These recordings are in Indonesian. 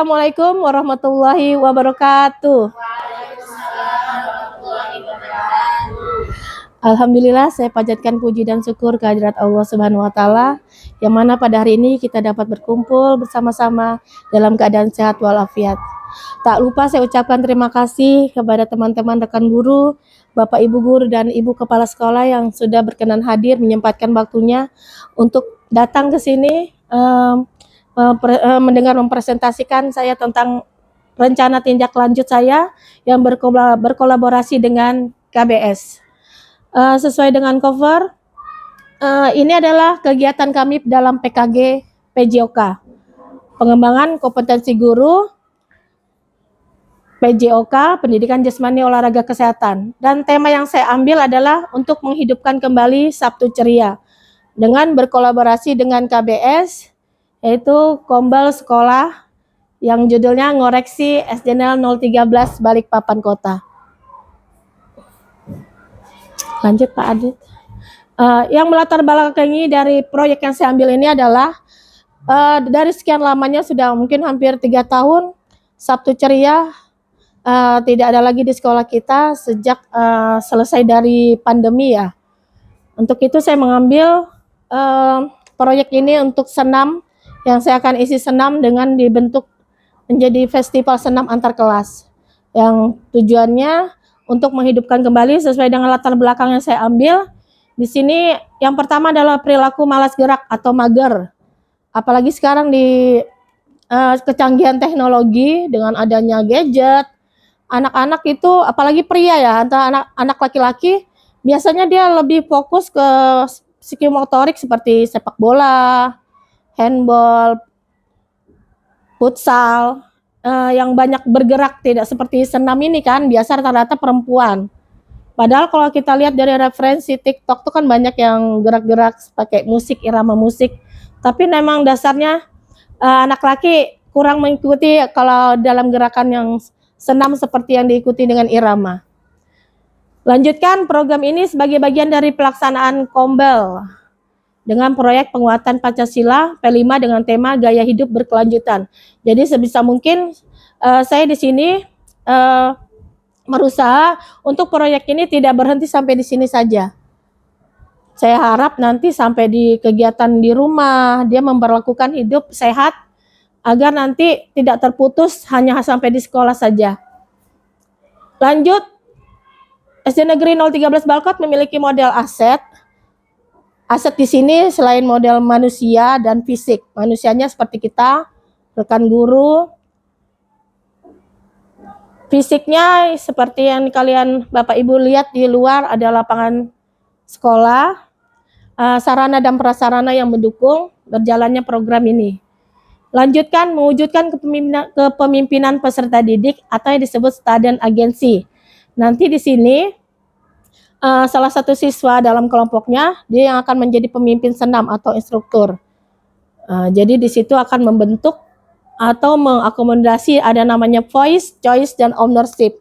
Assalamualaikum warahmatullahi wabarakatuh. Alhamdulillah, saya panjatkan puji dan syukur kehadirat Allah Subhanahu wa taala yang mana pada hari ini kita dapat berkumpul bersama-sama dalam keadaan sehat walafiat. Tak lupa saya ucapkan terima kasih kepada teman-teman rekan guru, Bapak Ibu guru dan Ibu kepala sekolah yang sudah berkenan hadir menyempatkan waktunya untuk datang ke sini mendengar mempresentasikan saya tentang rencana tindak lanjut saya yang berkolaborasi dengan KBS. Sesuai dengan cover, ini adalah kegiatan kami dalam PKG PJOK, pengembangan kompetensi guru, PJOK, pendidikan jasmani olahraga kesehatan. Dan tema yang saya ambil adalah untuk menghidupkan kembali Sabtu Ceria dengan berkolaborasi dengan KBS, yaitu Kombel Sekolah yang judulnya Ngoreksi SDNL 013 Balikpapan Kota. Lanjut Pak Adit. Yang melatar belakangi dari proyek yang saya ambil ini adalah dari sekian lamanya sudah mungkin hampir 3 tahun Sabtu Ceria tidak ada lagi di sekolah kita sejak selesai dari pandemi ya. Untuk itu saya mengambil proyek ini untuk senam yang saya akan isi senam dengan dibentuk menjadi festival senam antar kelas yang tujuannya untuk menghidupkan kembali sesuai dengan latar belakang yang saya ambil. Di sini yang pertama adalah perilaku malas gerak atau mager. Apalagi sekarang di kecanggihan teknologi dengan adanya gadget, anak-anak itu apalagi pria ya, antara anak laki-laki biasanya dia lebih fokus ke psikomotorik seperti sepak bola, handball, futsal, yang banyak bergerak, tidak seperti senam ini kan biasa rata-rata perempuan. Padahal kalau kita lihat dari referensi TikTok tuh kan banyak yang gerak-gerak pakai musik, irama musik. Tapi memang dasarnya anak laki kurang mengikuti kalau dalam gerakan yang senam seperti yang diikuti dengan irama. Lanjutkan program ini sebagai bagian dari pelaksanaan Kombel dengan proyek penguatan Pancasila P5 dengan tema gaya hidup berkelanjutan. Jadi sebisa mungkin saya di sini berusaha untuk proyek ini tidak berhenti sampai di sini saja. Saya harap nanti sampai di kegiatan di rumah dia memperlakukan hidup sehat agar nanti tidak terputus hanya sampai di sekolah saja. Lanjut, SD Negeri 013 Balkot memiliki model aset. Aset di sini selain model manusia dan fisik, manusianya seperti kita, rekan guru. Fisiknya seperti yang kalian Bapak Ibu lihat di luar ada lapangan sekolah, sarana dan prasarana yang mendukung berjalannya program ini. Lanjutkan mewujudkan kepemimpinan peserta didik atau yang disebut student agency. Nanti di sini salah satu siswa dalam kelompoknya dia yang akan menjadi pemimpin senam atau instruktur. Jadi di situ akan membentuk atau mengakomodasi ada namanya voice, choice, dan ownership.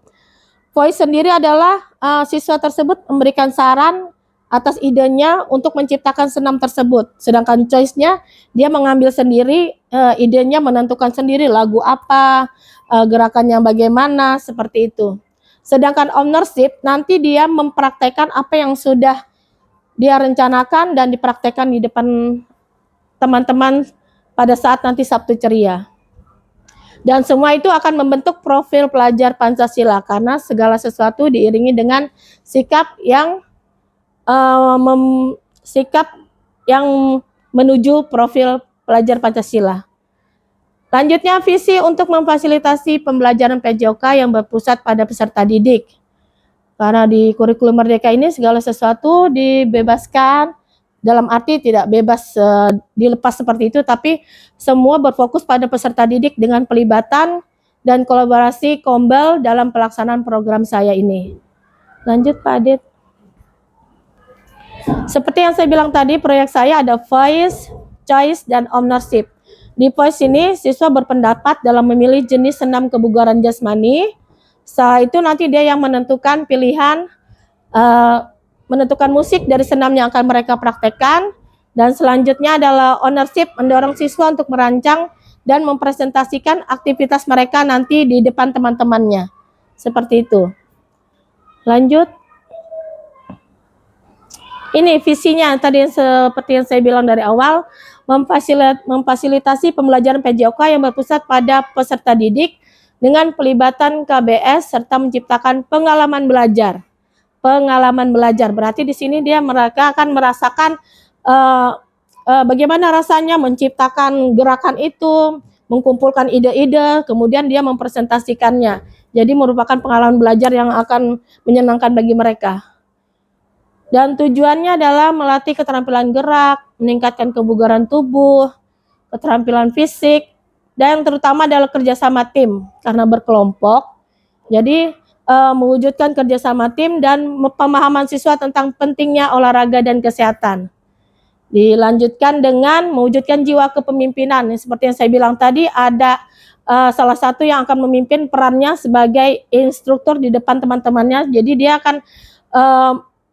Voice sendiri adalah siswa tersebut memberikan saran atas idenya untuk menciptakan senam tersebut. Sedangkan choice-nya dia mengambil sendiri idenya, menentukan sendiri lagu apa, gerakannya bagaimana, seperti itu. Sedangkan ownership nanti dia mempraktekkan apa yang sudah dia rencanakan dan dipraktekkan di depan teman-teman pada saat nanti Sabtu Ceria. Dan semua itu akan membentuk profil pelajar Pancasila karena segala sesuatu diiringi dengan sikap yang menuju profil pelajar Pancasila. Lanjutnya visi untuk memfasilitasi pembelajaran PJOK yang berpusat pada peserta didik. Karena di kurikulum Merdeka ini segala sesuatu dibebaskan, dalam arti tidak bebas dilepas seperti itu, tapi semua berfokus pada peserta didik dengan pelibatan dan kolaborasi Kombel dalam pelaksanaan program saya ini. Lanjut Pak Adit. Seperti yang saya bilang tadi, proyek saya ada voice, choice, dan ownership. Di voice ini siswa berpendapat dalam memilih jenis senam kebugaran jasmani. Setelah itu nanti dia yang menentukan pilihan, menentukan musik dari senam yang akan mereka praktekkan. Dan selanjutnya adalah ownership, mendorong siswa untuk merancang dan mempresentasikan aktivitas mereka nanti di depan teman-temannya. Seperti itu. Lanjut. Ini visinya tadi seperti yang saya bilang dari awal, memfasilitasi pembelajaran PJOK yang berpusat pada peserta didik dengan pelibatan KBS serta menciptakan pengalaman belajar. Pengalaman belajar berarti di sini mereka akan merasakan bagaimana rasanya menciptakan gerakan itu, mengumpulkan ide-ide, kemudian dia mempresentasikannya. Jadi merupakan pengalaman belajar yang akan menyenangkan bagi mereka. Dan tujuannya adalah melatih keterampilan gerak, meningkatkan kebugaran tubuh, keterampilan fisik, dan terutama adalah kerjasama tim karena berkelompok. Jadi mewujudkan kerjasama tim dan pemahaman siswa tentang pentingnya olahraga dan kesehatan. Dilanjutkan dengan mewujudkan jiwa kepemimpinan. Seperti yang saya bilang tadi, ada salah satu yang akan memimpin perannya sebagai instruktur di depan teman-temannya. Jadi dia akan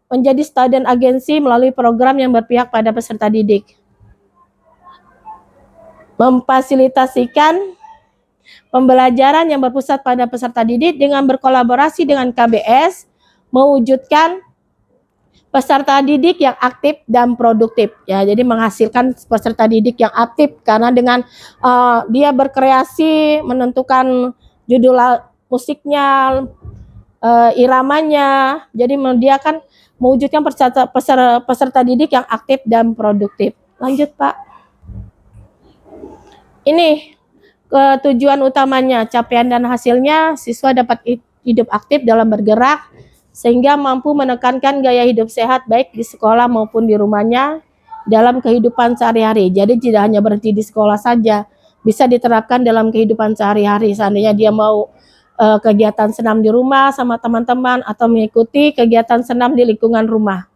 menjadi student agency melalui program yang berpihak pada peserta didik. Memfasilitasikan pembelajaran yang berpusat pada peserta didik dengan berkolaborasi dengan KBS, mewujudkan peserta didik yang aktif dan produktif. Ya, jadi menghasilkan peserta didik yang aktif karena dengan dia berkreasi, menentukan judul musiknya, iramanya. Jadi dia akan mewujudkan peserta didik yang aktif dan produktif. Lanjut, Pak. Ini tujuan utamanya, capaian dan hasilnya siswa dapat hidup aktif dalam bergerak sehingga mampu menekankan gaya hidup sehat baik di sekolah maupun di rumahnya dalam kehidupan sehari-hari. Jadi tidak hanya berhenti di sekolah saja, bisa diterapkan dalam kehidupan sehari-hari. Seandainya dia mau kegiatan senam di rumah sama teman-teman atau mengikuti kegiatan senam di lingkungan rumah.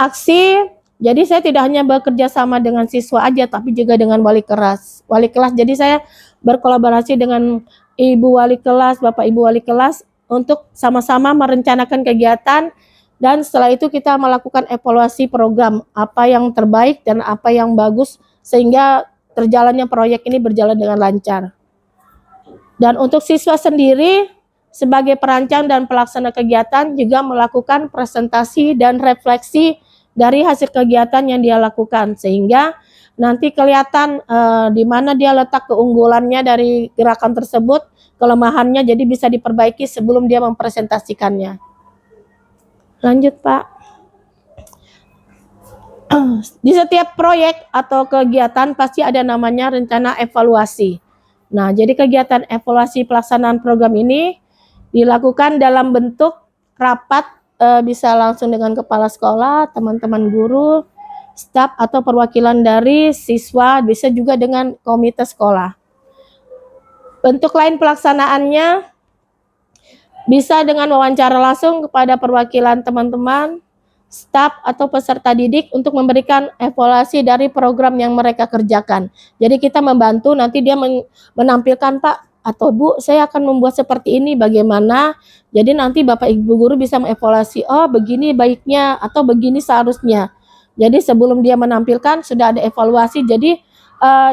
Aksi, jadi saya tidak hanya bekerja sama dengan siswa aja tapi juga dengan wali kelas. Jadi saya berkolaborasi dengan ibu wali kelas, bapak ibu wali kelas untuk sama-sama merencanakan kegiatan dan setelah itu kita melakukan evaluasi program apa yang terbaik dan apa yang bagus sehingga terjalannya proyek ini berjalan dengan lancar. Dan untuk siswa sendiri, sebagai perancang dan pelaksana kegiatan juga melakukan presentasi dan refleksi dari hasil kegiatan yang dia lakukan. Sehingga nanti kelihatan di mana dia letak keunggulannya dari gerakan tersebut, kelemahannya jadi bisa diperbaiki sebelum dia mempresentasikannya. Lanjut, Pak. Di setiap proyek atau kegiatan pasti ada namanya rencana evaluasi. Nah, jadi kegiatan evaluasi pelaksanaan program ini dilakukan dalam bentuk rapat, bisa langsung dengan kepala sekolah, teman-teman guru, staf atau perwakilan dari siswa, bisa juga dengan komite sekolah. Bentuk lain pelaksanaannya bisa dengan wawancara langsung kepada perwakilan teman-teman, staf atau peserta didik untuk memberikan evaluasi dari program yang mereka kerjakan. Jadi kita membantu, nanti dia menampilkan, Pak atau Bu, saya akan membuat seperti ini, bagaimana? Jadi nanti Bapak Ibu guru bisa mengevaluasi, oh begini baiknya atau begini seharusnya. Jadi sebelum dia menampilkan sudah ada evaluasi, jadi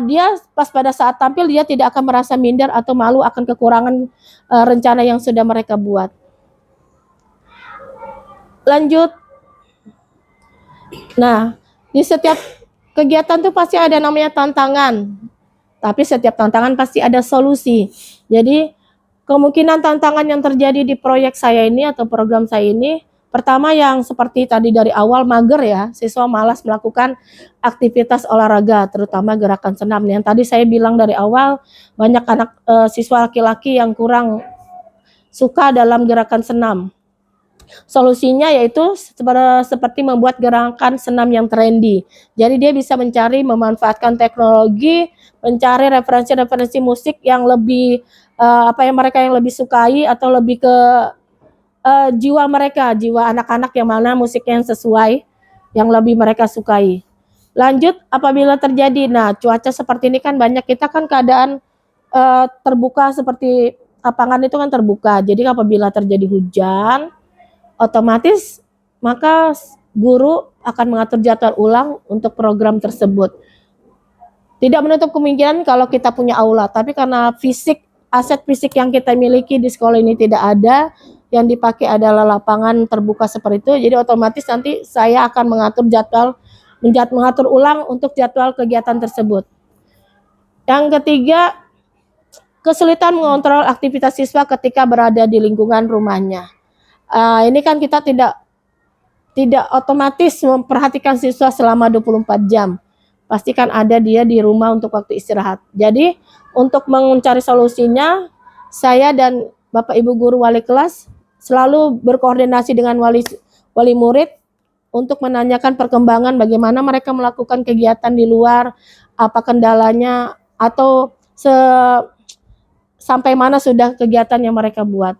dia pas pada saat tampil dia tidak akan merasa minder atau malu akan kekurangan rencana yang sudah mereka buat. Lanjut. Nah, di setiap kegiatan tuh pasti ada namanya tantangan. Tapi setiap tantangan pasti ada solusi. Jadi, kemungkinan tantangan yang terjadi di proyek saya ini atau program saya ini, pertama yang seperti tadi dari awal mager ya, siswa malas melakukan aktivitas olahraga, terutama gerakan senam. Yang tadi saya bilang dari awal, banyak anak siswa laki-laki yang kurang suka dalam gerakan senam. Solusinya yaitu seperti membuat gerakan senam yang trendy. Jadi dia bisa memanfaatkan teknologi, mencari referensi-referensi musik yang lebih mereka yang lebih sukai atau lebih ke jiwa mereka, jiwa anak-anak yang mana musiknya yang sesuai, yang lebih mereka sukai. Lanjut, apabila terjadi, nah cuaca seperti ini kan banyak, kita kan keadaan terbuka seperti lapangan itu kan terbuka. Jadi apabila terjadi hujan, otomatis maka guru akan mengatur jadwal ulang untuk program tersebut. Tidak menutup kemungkinan kalau kita punya aula, tapi karena aset fisik yang kita miliki di sekolah ini tidak ada, yang dipakai adalah lapangan terbuka seperti itu, jadi otomatis nanti saya akan mengatur ulang untuk jadwal kegiatan tersebut. Yang ketiga, kesulitan mengontrol aktivitas siswa ketika berada di lingkungan rumahnya. Ini kan kita tidak otomatis memperhatikan siswa selama 24 jam. Pastikan ada dia di rumah untuk waktu istirahat. Jadi untuk mencari solusinya, saya dan Bapak Ibu guru wali kelas selalu berkoordinasi dengan wali murid untuk menanyakan perkembangan bagaimana mereka melakukan kegiatan di luar, apa kendalanya, atau sampai mana sudah kegiatan yang mereka buat.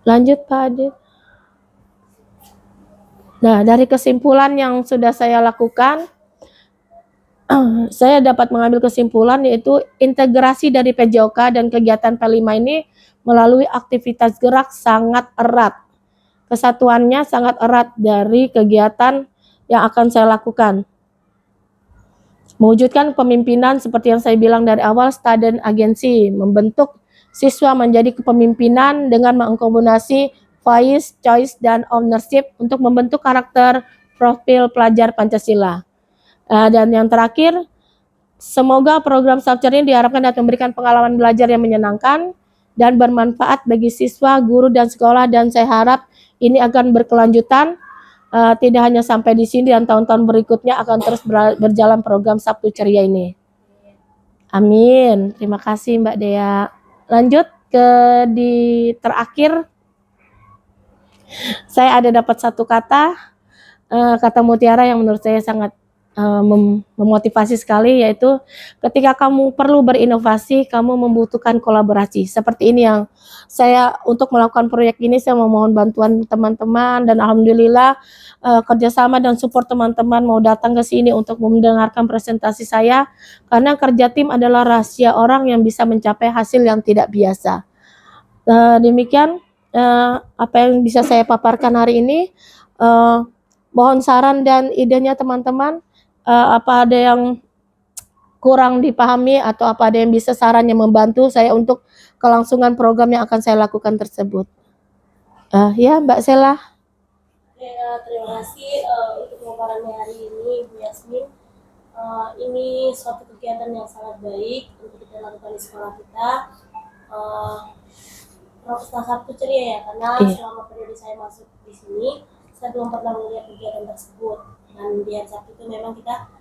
Lanjut Pak Adit. Nah, dari kesimpulan yang sudah saya lakukan, saya dapat mengambil kesimpulan yaitu integrasi dari PJOK dan kegiatan P5 ini melalui aktivitas gerak sangat erat. Kesatuannya sangat erat dari kegiatan yang akan saya lakukan. Mewujudkan pemimpinan seperti yang saya bilang dari awal, student agency, membentuk siswa menjadi kepemimpinan dengan mengakomodasi voice, choice, dan ownership untuk membentuk karakter profil pelajar Pancasila. Dan yang terakhir, semoga program Structure ini diharapkan dapat memberikan pengalaman belajar yang menyenangkan dan bermanfaat bagi siswa, guru, dan sekolah, dan saya harap ini akan berkelanjutan, tidak hanya sampai di sini, dan tahun-tahun berikutnya akan terus berjalan program Sabtu Ceria ini. Amin. Terima kasih Mbak Dea. Lanjut ke terakhir. Saya ada dapat satu kata mutiara yang menurut saya sangat memotivasi sekali, yaitu ketika kamu perlu berinovasi, kamu membutuhkan kolaborasi. Seperti ini yang saya, untuk melakukan proyek ini, saya memohon bantuan teman-teman, dan alhamdulillah kerjasama dan support teman-teman mau datang ke sini untuk mendengarkan presentasi saya, karena kerja tim adalah rahasia orang yang bisa mencapai hasil yang tidak biasa. Demikian apa yang bisa saya paparkan hari ini. Mohon saran dan idenya teman-teman, apa ada yang kurang dipahami atau apa ada yang bisa saran yang membantu saya untuk kelangsungan program yang akan saya lakukan tersebut. Ya Mbak Sela. Ya, terima kasih untuk pemaparannya hari ini Bu Yasmin. Ini suatu kegiatan yang sangat baik untuk kita lakukan di sekolah kita. Profesor Sabtu ceria ya, karena selama periode saya masuk di sini, saya belum pernah melihat kegiatan tersebut. Dan di hari Sabtu itu memang kita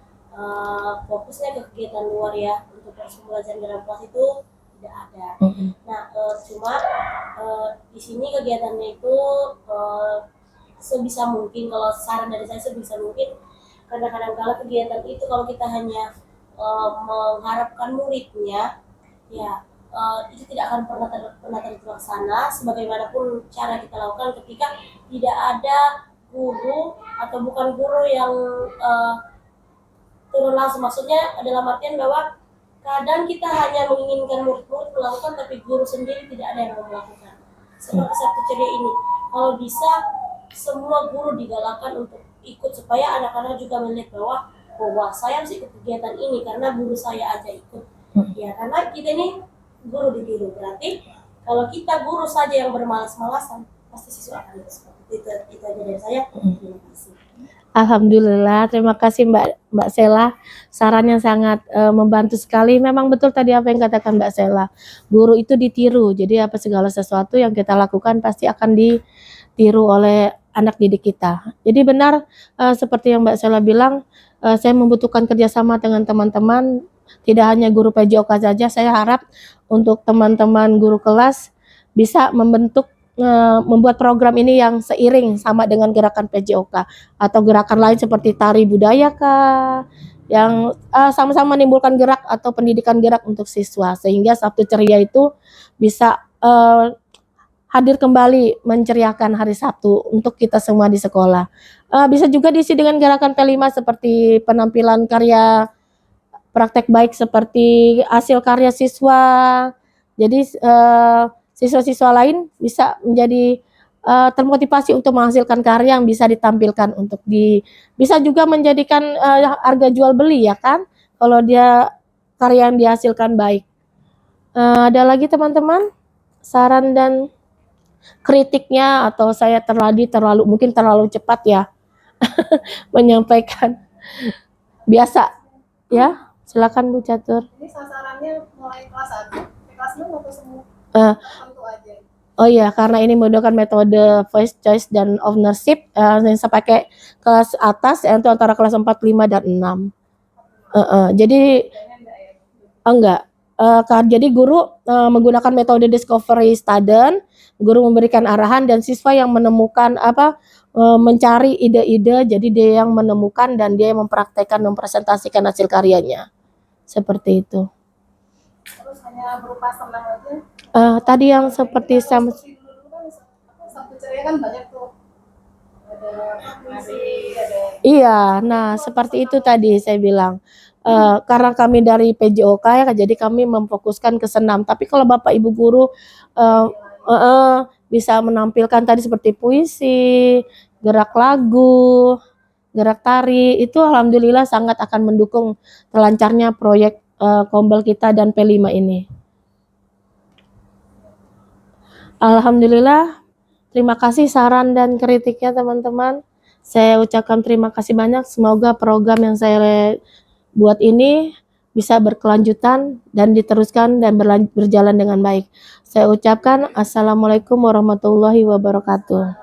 fokusnya ke kegiatan luar ya, untuk proses pembelajaran dalam kelas itu tidak ada. Nah, cuma di sini kegiatannya itu sebisa mungkin, kalau saran dari saya sebisa mungkin, karena kadang-kadang kegiatan itu kalau kita hanya mengharapkan muridnya, ya itu tidak akan pernah terlaksana. Sebagaimanapun cara kita lakukan, ketika tidak ada guru atau bukan guru yang turun langsung, maksudnya dalam artian bahwa kadang kita hanya menginginkan murid-murid melakukan, tapi guru sendiri tidak ada yang mau melakukan. Seperti Sabtu ceria ini, kalau bisa semua guru digalakkan untuk ikut, supaya anak-anak juga melihat bahwa saya harus ikut kegiatan ini karena guru saya aja ikut. Ya, karena kita ini guru ditiru, berarti kalau kita guru saja yang bermalas-malasan, pasti siswa akan seperti itu. Itu aja dari saya. Terima kasih. Alhamdulillah, terima kasih Mbak Sela. Sarannya sangat membantu sekali. Memang betul tadi apa yang katakan Mbak Sela. Guru itu ditiru. Jadi apa segala sesuatu yang kita lakukan pasti akan ditiru oleh anak didik kita. Jadi benar seperti yang Mbak Sela bilang, saya membutuhkan kerjasama dengan teman-teman. Tidak hanya guru PJOK saja. Saya harap untuk teman-teman guru kelas bisa membuat program ini yang seiring sama dengan gerakan PJOK atau gerakan lain seperti tari budaya kah, yang sama-sama menimbulkan gerak atau pendidikan gerak untuk siswa, sehingga Sabtu ceria itu bisa hadir kembali menceriakan hari Sabtu untuk kita semua di sekolah. Bisa juga diisi dengan gerakan P5 seperti penampilan karya praktek baik seperti hasil karya siswa. Jadi siswa-siswa lain bisa menjadi termotivasi untuk menghasilkan karya yang bisa ditampilkan bisa juga menjadikan harga jual beli ya kan. kalau dia karya yang dihasilkan baik. Ada lagi teman-teman saran dan kritiknya, atau saya mungkin terlalu cepat ya menyampaikan? Biasa ya, silakan Bu Catur. Ini sasarannya mulai kelas 1, kelas 6 atau semua Eh, tentu aja. Oh iya, karena ini menggunakan metode voice choice dan ownership, yang saya pakai kelas atas, yaitu antara kelas 4, 5, dan 6. Jadi enggak. Jadi guru menggunakan metode discovery student, guru memberikan arahan dan siswa yang menemukan mencari ide-ide, jadi dia yang menemukan dan dia yang mempraktekkan, mempresentasikan hasil karyanya. Seperti itu. Terus hanya berupa senam aja. Tadi yang seperti Dulu kan Sabtu ceria kan banyak tuh. Ada nasi, ada iya, nah seperti itu tadi saya bilang. Karena kami dari PJOK ya, jadi kami memfokuskan ke senam. Tapi kalau Bapak Ibu guru bisa menampilkan tadi seperti puisi, gerak lagu, gerak tari, itu alhamdulillah sangat akan mendukung terlancarnya proyek Kombel kita dan P5 ini. Alhamdulillah, terima kasih saran dan kritiknya teman-teman. Saya ucapkan terima kasih banyak. Semoga program yang saya buat ini bisa berkelanjutan dan diteruskan dan berjalan dengan baik. Saya ucapkan Assalamualaikum warahmatullahi wabarakatuh.